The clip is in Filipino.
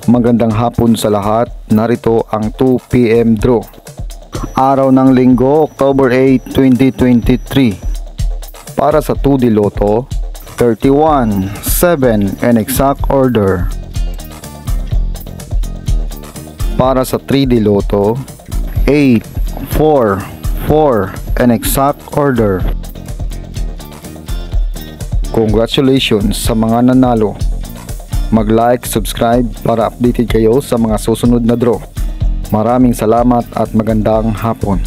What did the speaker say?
Magandang hapon sa lahat. Narito ang 2 PM draw. Araw ng Linggo, October 8, 2023. Para sa 2D Lotto, 31, 7 and exact order. Para sa 3D Lotto, 8, 4, 4 and exact order. Congratulations sa mga nanalo. Mag-like, subscribe para updated kayo sa mga susunod na draw. Maraming salamat at magandang hapon.